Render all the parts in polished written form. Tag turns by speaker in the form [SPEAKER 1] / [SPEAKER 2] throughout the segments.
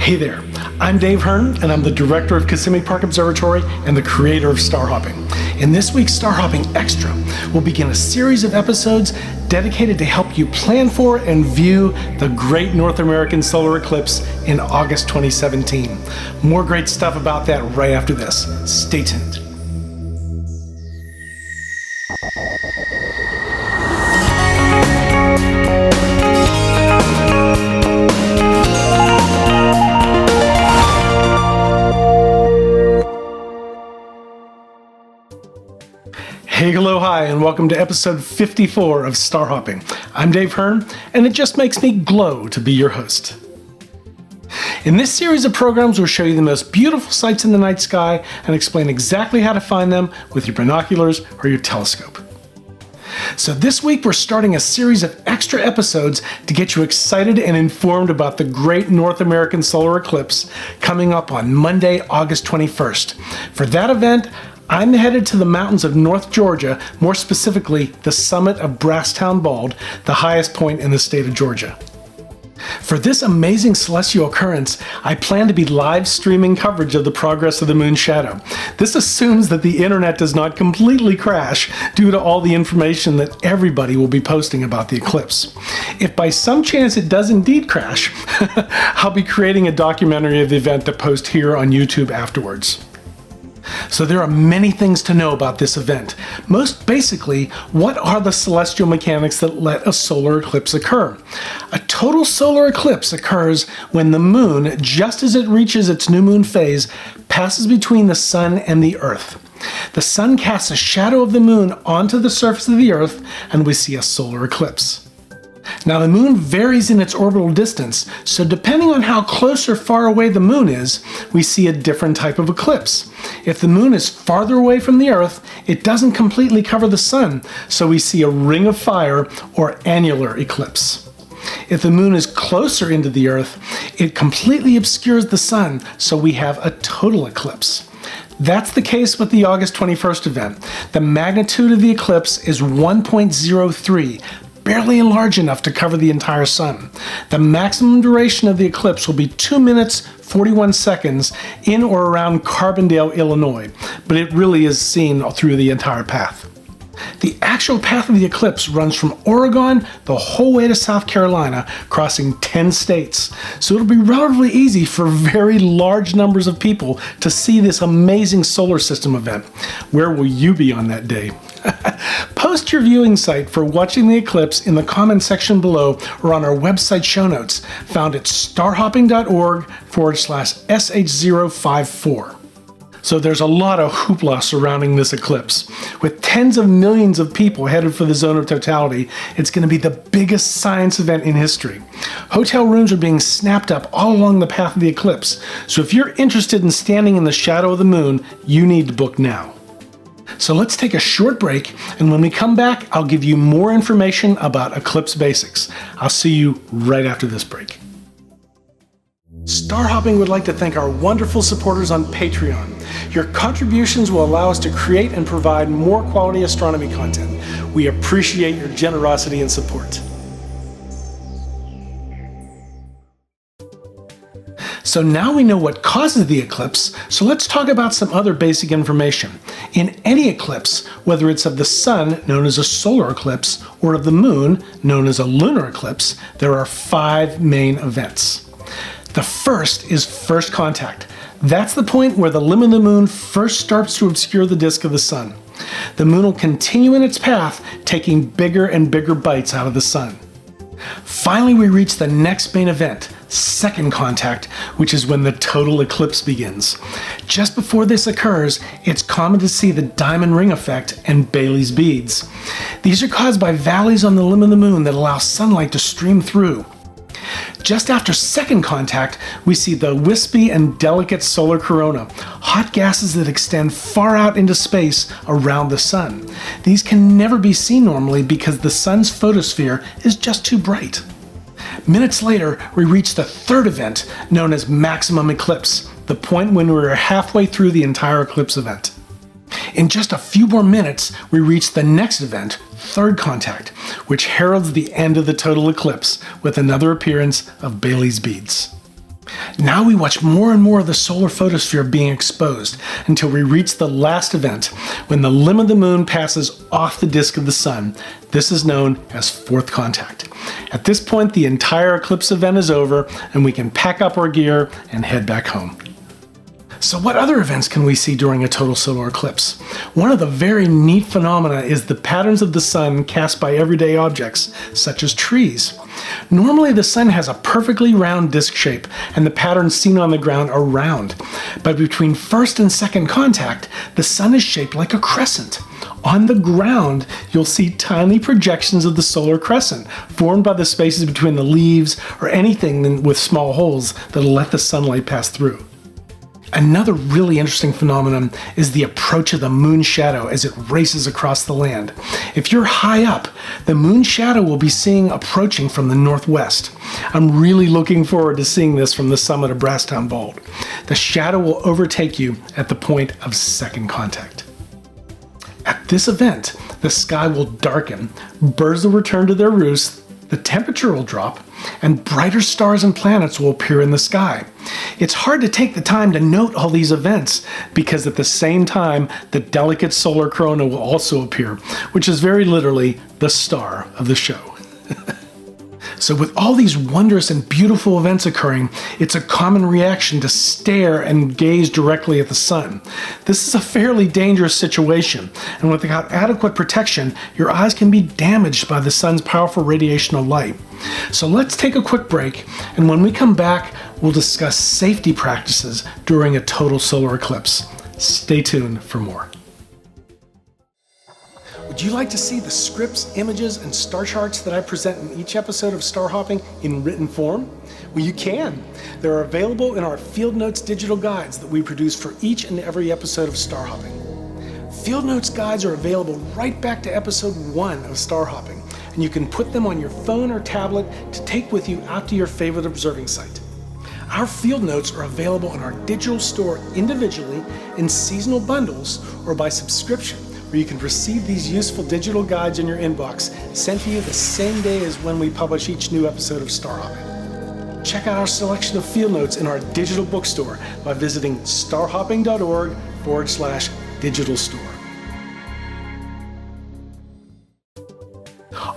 [SPEAKER 1] Hey there, I'm Dave Hearn, and I'm the director of Kissimmee Park Observatory and the creator of Star Hopping. In this week's Star Hopping Extra, we'll begin a series of episodes dedicated to help you plan for and view the great North American solar eclipse in August 2017. More great stuff about that right after this. Stay tuned. Hey, aloha, and welcome to episode 54 of Star Hopping. I'm Dave Hearn, and it just makes me glow to be your host. In this series of programs, we'll show you the most beautiful sights in the night sky and explain exactly how to find them with your binoculars or your telescope. So this week, we're starting a series of extra episodes to get you excited and informed about the great North American solar eclipse coming up on Monday, August 21st. For that event, I'm headed to the mountains of North Georgia, more specifically the summit of Brasstown Bald, the highest point in the state of Georgia. For this amazing celestial occurrence, I plan to be live streaming coverage of the progress of the moon's shadow. This assumes that the internet does not completely crash due to all the information that everybody will be posting about the eclipse. If by some chance it does indeed crash, I'll be creating a documentary of the event to post here on YouTube afterwards. So there are many things to know about this event. Most basically, what are the celestial mechanics that let a solar eclipse occur? A total solar eclipse occurs when the moon, just as it reaches its new moon phase, passes between the sun and the earth. The sun casts a shadow of the moon onto the surface of the earth, and we see a solar eclipse. Now, the moon varies in its orbital distance, so depending on how close or far away the moon is, we see a different type of eclipse. If the moon is farther away from the earth, it doesn't completely cover the sun, so we see a ring of fire or annular eclipse. If the moon is closer into the earth, it completely obscures the sun, so we have a total eclipse. That's the case with the August 21st event. The magnitude of the eclipse is 1.03. Barely large enough to cover the entire sun. The maximum duration of the eclipse will be 2 minutes, 41 seconds in or around Carbondale, Illinois, but it really is seen through the entire path. The actual path of the eclipse runs from Oregon the whole way to South Carolina, crossing 10 states. So it'll be relatively easy for very large numbers of people to see this amazing solar system event. Where will you be on that day? Post your viewing site for watching the eclipse in the comment section below or on our website show notes, found at starhopping.org/sh054. So there's a lot of hoopla surrounding this eclipse. With tens of millions of people headed for the zone of totality, it's going to be the biggest science event in history. Hotel rooms are being snapped up all along the path of the eclipse, so if you're interested in standing in the shadow of the moon, you need to book now. So let's take a short break, and when we come back, I'll give you more information about eclipse basics. I'll see you right after this break. Star Hopping would like to thank our wonderful supporters on Patreon. Your contributions will allow us to create and provide more quality astronomy content. We appreciate your generosity and support. So now we know what causes the eclipse, so let's talk about some other basic information. In any eclipse, whether it's of the sun, known as a solar eclipse, or of the moon, known as a lunar eclipse, there are 5 main events. The first is first contact. That's the point where the limb of the moon first starts to obscure the disk of the sun. The moon will continue in its path, taking bigger and bigger bites out of the sun. Finally, we reach the next main event, second contact, which is when the total eclipse begins. Just before this occurs, it's common to see the diamond ring effect and Bailey's beads. These are caused by valleys on the limb of the moon that allow sunlight to stream through. Just after second contact, we see the wispy and delicate solar corona, hot gases that extend far out into space around the sun. These can never be seen normally because the sun's photosphere is just too bright. Minutes later, we reach the third event, known as maximum eclipse, the point when we're halfway through the entire eclipse event. In just a few more minutes, we reach the next event, third contact, which heralds the end of the total eclipse with another appearance of Bailey's beads. Now we watch more and more of the solar photosphere being exposed until we reach the last event, when the limb of the moon passes off the disk of the sun. This is known as fourth contact. At this point, the entire eclipse event is over, and we can pack up our gear and head back home. So what other events can we see during a total solar eclipse? One of the very neat phenomena is the patterns of the sun cast by everyday objects, such as trees. Normally the sun has a perfectly round disk shape, and the patterns seen on the ground are round. But between first and second contact, the sun is shaped like a crescent. On the ground, you'll see tiny projections of the solar crescent, formed by the spaces between the leaves or anything with small holes that'll let the sunlight pass through. Another really interesting phenomenon is the approach of the moon shadow as it races across the land. If you're high up, the moon shadow will be seen approaching from the northwest. I'm really looking forward to seeing this from the summit of Brasstown Bald. The shadow will overtake you at the point of second contact. At this event, the sky will darken, birds will return to their roosts, the temperature will drop, and brighter stars and planets will appear in the sky. It's hard to take the time to note all these events, because at the same time, the delicate solar corona will also appear, which is very literally the star of the show. So with all these wondrous and beautiful events occurring, it's a common reaction to stare and gaze directly at the sun. This is a fairly dangerous situation, and without adequate protection, your eyes can be damaged by the sun's powerful radiational light. So let's take a quick break, and when we come back, we'll discuss safety practices during a total solar eclipse. Stay tuned for more. Would you like to see the scripts, images, and star charts that I present in each episode of Star Hopping in written form? Well, you can. They're available in our Field Notes digital guides that we produce for each and every episode of Star Hopping. Field Notes guides are available right back to episode 1 of Star Hopping, and you can put them on your phone or tablet to take with you out to your favorite observing site. Our Field Notes are available in our digital store individually in seasonal bundles or by subscription, where you can receive these useful digital guides in your inbox, sent to you the same day as when we publish each new episode of Star Hopping. Check out our selection of Field Notes in our digital bookstore by visiting starhopping.org/digital store.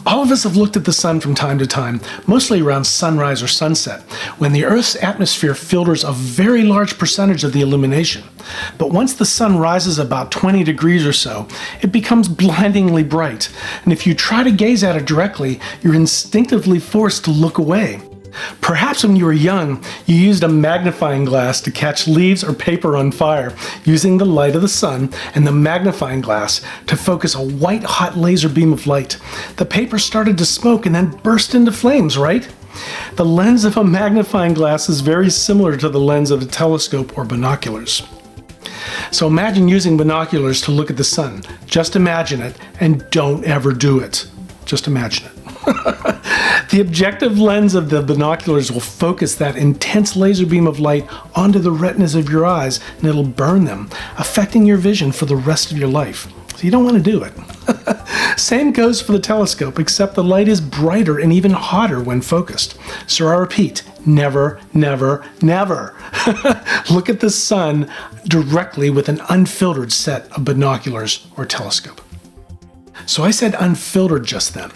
[SPEAKER 1] All of us have looked at the sun from time to time, mostly around sunrise or sunset, when the Earth's atmosphere filters a very large percentage of the illumination. But once the sun rises about 20 degrees or so, it becomes blindingly bright, and if you try to gaze at it directly, you're instinctively forced to look away. Perhaps when you were young, you used a magnifying glass to catch leaves or paper on fire, using the light of the sun and the magnifying glass to focus a white-hot laser beam of light. The paper started to smoke and then burst into flames, right? The lens of a magnifying glass is very similar to the lens of a telescope or binoculars. So imagine using binoculars to look at the sun. Just imagine it, and don't ever do it. Just imagine it. The objective lens of the binoculars will focus that intense laser beam of light onto the retinas of your eyes, and it'll burn them, affecting your vision for the rest of your life. So you don't want to do it. Same goes for the telescope, except the light is brighter and even hotter when focused. So I repeat, never, never, never look at the sun directly with an unfiltered set of binoculars or telescope. So I said unfiltered just then.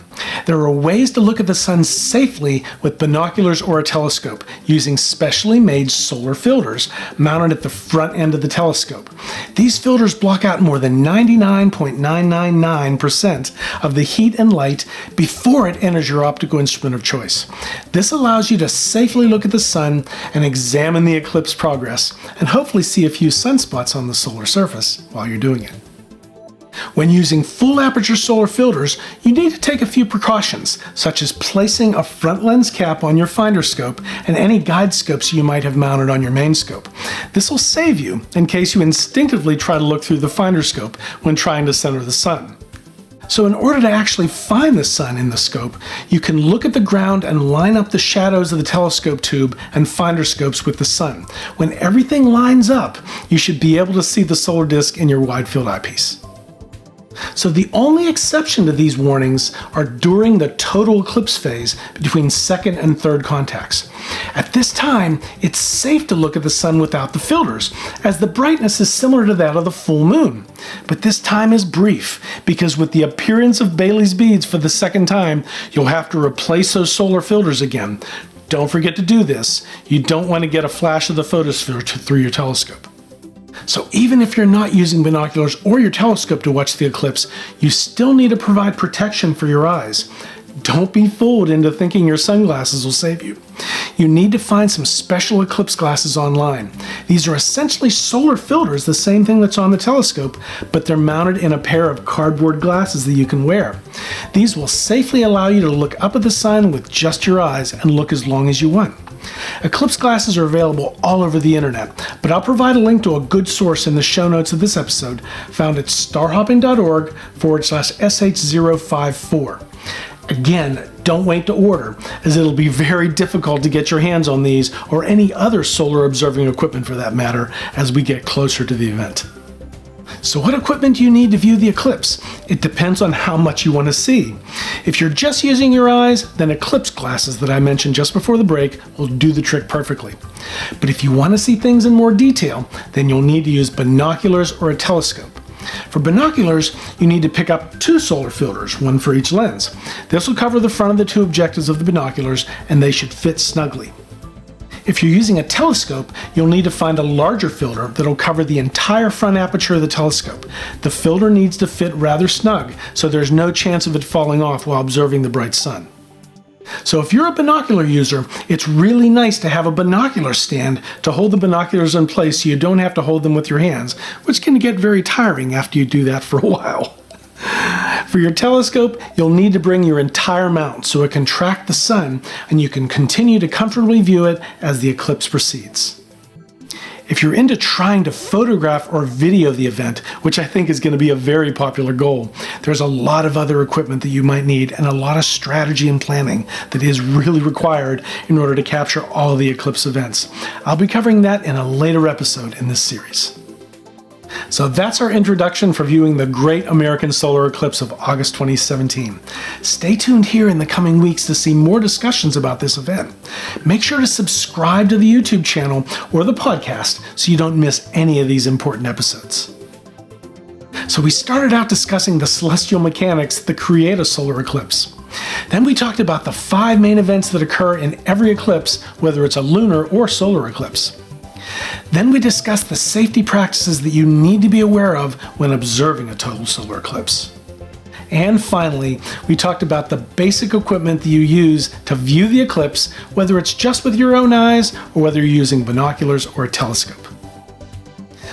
[SPEAKER 1] There are ways to look at the sun safely with binoculars or a telescope using specially made solar filters mounted at the front end of the telescope. These filters block out more than 99.999% of the heat and light before it enters your optical instrument of choice. This allows you to safely look at the sun and examine the eclipse progress, and hopefully see a few sunspots on the solar surface while you're doing it. When using full aperture solar filters, you need to take a few precautions, such as placing a front lens cap on your finder scope and any guide scopes you might have mounted on your main scope. This will save you in case you instinctively try to look through the finder scope when trying to center the sun. So in order to actually find the sun in the scope, you can look at the ground and line up the shadows of the telescope tube and finder scopes with the sun. When everything lines up, you should be able to see the solar disk in your wide field eyepiece. So the only exception to these warnings are during the total eclipse phase between second and third contacts. At this time, it's safe to look at the sun without the filters, as the brightness is similar to that of the full moon. But this time is brief, because with the appearance of Bailey's beads for the second time, you'll have to replace those solar filters again. Don't forget to do this. You don't want to get a flash of the photosphere through your telescope. So even if you're not using binoculars or your telescope to watch the eclipse, you still need to provide protection for your eyes. Don't be fooled into thinking your sunglasses will save you. You need to find some special eclipse glasses online. These are essentially solar filters, the same thing that's on the telescope, but they're mounted in a pair of cardboard glasses that you can wear. These will safely allow you to look up at the sun with just your eyes and look as long as you want. Eclipse glasses are available all over the internet, but I'll provide a link to a good source in the show notes of this episode, found at starhopping.org/sh054. Again, don't wait to order, as it'll be very difficult to get your hands on these or any other solar observing equipment for that matter as we get closer to the event. So what equipment do you need to view the eclipse? It depends on how much you want to see. If you're just using your eyes, then eclipse glasses that I mentioned just before the break will do the trick perfectly. But if you want to see things in more detail, then you'll need to use binoculars or a telescope. For binoculars, you need to pick up 2 solar filters, one for each lens. This will cover the front of the 2 objectives of the binoculars, and they should fit snugly. If you're using a telescope, you'll need to find a larger filter that'll cover the entire front aperture of the telescope. The filter needs to fit rather snug, so there's no chance of it falling off while observing the bright sun. So if you're a binocular user, it's really nice to have a binocular stand to hold the binoculars in place so you don't have to hold them with your hands, which can get very tiring after you do that for a while. For your telescope, you'll need to bring your entire mount so it can track the sun and you can continue to comfortably view it as the eclipse proceeds. If you're into trying to photograph or video the event, which I think is going to be a very popular goal, there's a lot of other equipment that you might need and a lot of strategy and planning that is really required in order to capture all the eclipse events. I'll be covering that in a later episode in this series. So that's our introduction for viewing the Great American Solar Eclipse of August 2017. Stay tuned here in the coming weeks to see more discussions about this event. Make sure to subscribe to the YouTube channel or the podcast so you don't miss any of these important episodes. So we started out discussing the celestial mechanics that create a solar eclipse. Then we talked about the 5 main events that occur in every eclipse, whether it's a lunar or solar eclipse. Then we discussed the safety practices that you need to be aware of when observing a total solar eclipse. And finally, we talked about the basic equipment that you use to view the eclipse, whether it's just with your own eyes or whether you're using binoculars or a telescope.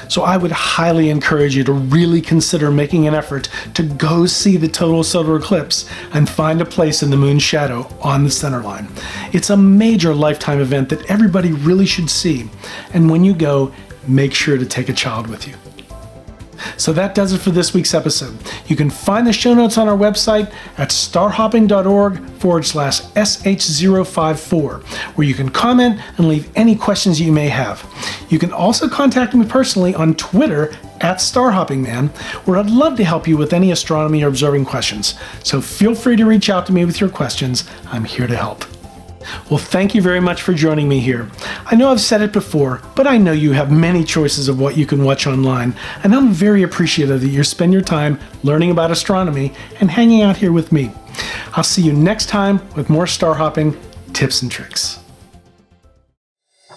[SPEAKER 1] So I would highly encourage you to really consider making an effort to go see the total solar eclipse and find a place in the moon's shadow on the center line. It's a major lifetime event that everybody really should see. And when you go, make sure to take a child with you. So that does it for this week's episode. You can find the show notes on our website at starhopping.org/sh054, where you can comment and leave any questions you may have. You can also contact me personally on Twitter at StarHoppingMan, where I'd love to help you with any astronomy or observing questions. So feel free to reach out to me with your questions. I'm here to help. Well, thank you very much for joining me here. I know I've said it before, but I know you have many choices of what you can watch online, and I'm very appreciative that you spend your time learning about astronomy and hanging out here with me. I'll see you next time with more star hopping tips and tricks.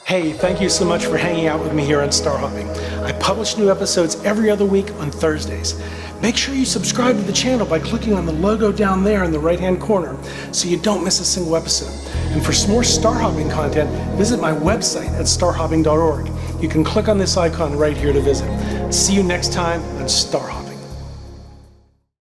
[SPEAKER 1] Hey, thank you so much for hanging out with me here on Star Hopping. I publish new episodes every other week on Thursdays. Make sure you subscribe to the channel by clicking on the logo down there in the right-hand corner so you don't miss a single episode. And for some more Star Hopping content, visit my website at starhopping.org. You can click on this icon right here to visit. See you next time on Star Hopping.